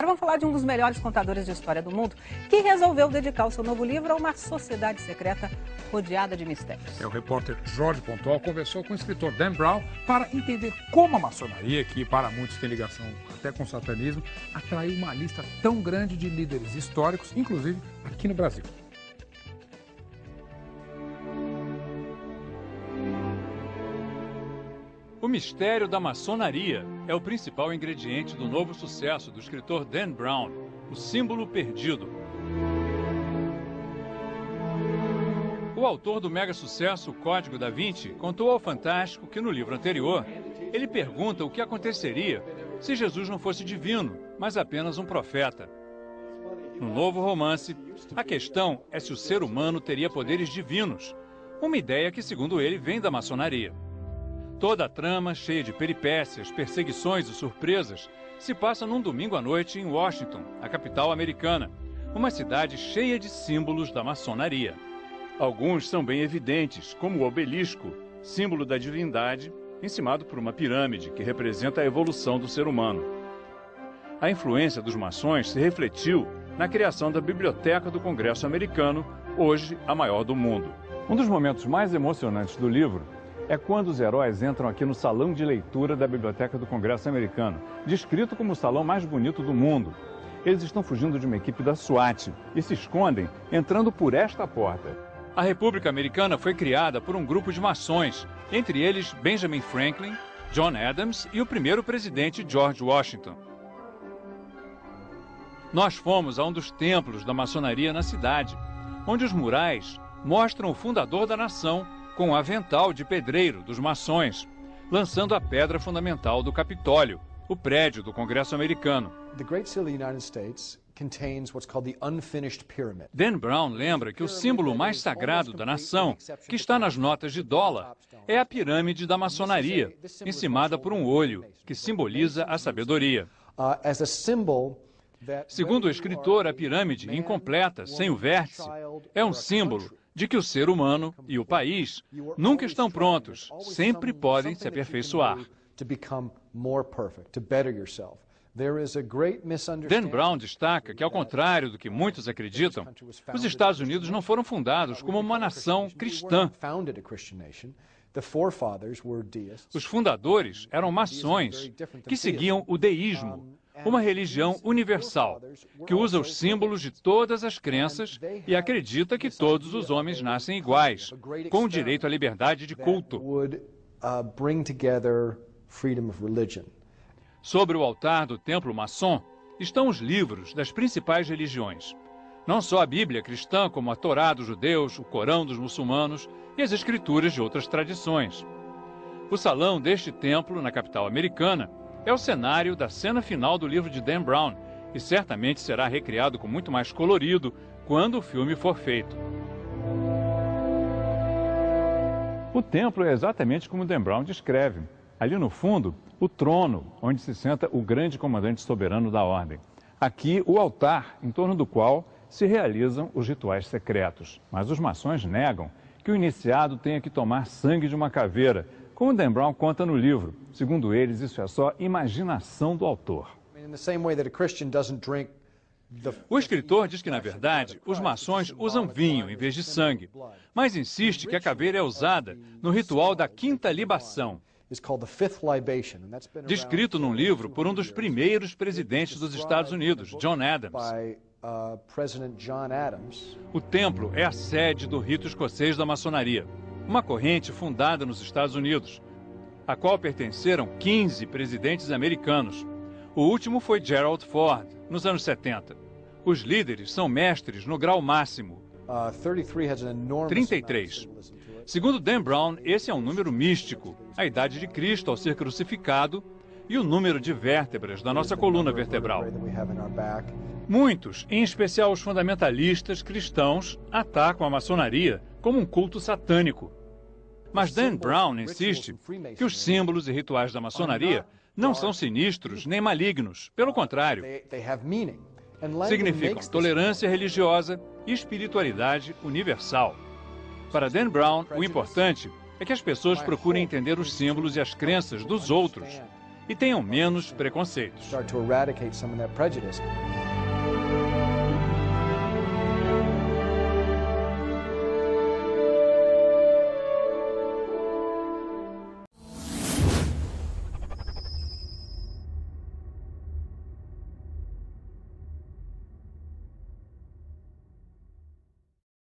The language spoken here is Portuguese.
Agora vamos falar de um dos melhores contadores de história do mundo, que resolveu dedicar o seu novo livro a uma sociedade secreta rodeada de mistérios. O repórter Jorge Pontual conversou com o escritor Dan Brown para entender como a maçonaria, que para muitos tem ligação até com o satanismo, atraiu uma lista tão grande de líderes históricos, inclusive aqui no Brasil. O mistério da maçonaria é o principal ingrediente do novo sucesso do escritor Dan Brown, O Símbolo Perdido. O autor do mega sucesso O Código da Vinci contou ao Fantástico que no livro anterior ele pergunta o que aconteceria se Jesus não fosse divino, mas apenas um profeta. No novo romance, a questão é se o ser humano teria poderes divinos, uma ideia que, segundo ele, vem da maçonaria. Toda a trama, cheia de peripécias, perseguições e surpresas, se passa num domingo à noite em Washington, a capital americana, uma cidade cheia de símbolos da maçonaria. Alguns são bem evidentes, como o obelisco, símbolo da divindade, encimado por uma pirâmide que representa a evolução do ser humano. A influência dos maçons se refletiu na criação da Biblioteca do Congresso Americano, hoje a maior do mundo. Um dos momentos mais emocionantes do livro é quando os heróis entram aqui no salão de leitura da Biblioteca do Congresso Americano, descrito como o salão mais bonito do mundo. Eles estão fugindo de uma equipe da SWAT e se escondem entrando por esta porta. A República Americana foi criada por um grupo de maçons, entre eles Benjamin Franklin, John Adams e o primeiro presidente George Washington. Nós fomos a um dos templos da maçonaria na cidade, onde os murais mostram o fundador da nação com o avental de pedreiro dos maçons, lançando a pedra fundamental do Capitólio, o prédio do Congresso Americano. Dan Brown lembra que o símbolo mais sagrado da nação, que está nas notas de dólar, é a pirâmide da maçonaria, encimada por um olho, que simboliza a sabedoria. Segundo o escritor, a pirâmide, incompleta, sem o vértice, é um símbolo de que o ser humano e o país nunca estão prontos, sempre podem se aperfeiçoar. Dan Brown destaca que, ao contrário do que muitos acreditam, os Estados Unidos não foram fundados como uma nação cristã. Os fundadores eram maçons que seguiam o deísmo, uma religião universal, que usa os símbolos de todas as crenças e acredita que todos os homens nascem iguais, com o direito à liberdade de culto. Sobre o altar do templo maçom estão os livros das principais religiões. Não só a Bíblia cristã, como a Torá dos judeus, o Corão dos muçulmanos e as escrituras de outras tradições. O salão deste templo, na capital americana, é o cenário da cena final do livro de Dan Brown e certamente será recriado com muito mais colorido quando o filme for feito. O templo é exatamente como Dan Brown descreve. Ali no fundo, o trono, onde se senta o grande comandante soberano da ordem. Aqui, o altar, em torno do qual se realizam os rituais secretos. Mas os maçons negam que o iniciado tenha que tomar sangue de uma caveira, como Dan Brown conta no livro. Segundo eles, isso é só imaginação do autor. O escritor diz que, na verdade, os maçons usam vinho em vez de sangue, mas insiste que a caveira é usada no ritual da quinta libação, descrito num livro por um dos primeiros presidentes dos Estados Unidos, John Adams. O templo é a sede do rito escocês da maçonaria, uma corrente fundada nos Estados Unidos, a qual pertenceram 15 presidentes americanos. O último foi Gerald Ford, nos anos 70. Os líderes são mestres no grau máximo, 33. Segundo Dan Brown, esse é um número místico, a idade de Cristo ao ser crucificado e o número de vértebras da nossa coluna vertebral. Muitos, em especial os fundamentalistas cristãos, atacam a maçonaria como um culto satânico. Mas Dan Brown insiste que os símbolos e rituais da maçonaria não são sinistros nem malignos, pelo contrário. Significam tolerância religiosa e espiritualidade universal. Para Dan Brown, o importante é que as pessoas procurem entender os símbolos e as crenças dos outros e tenham menos preconceitos. Start to eradicate some of that prejudice.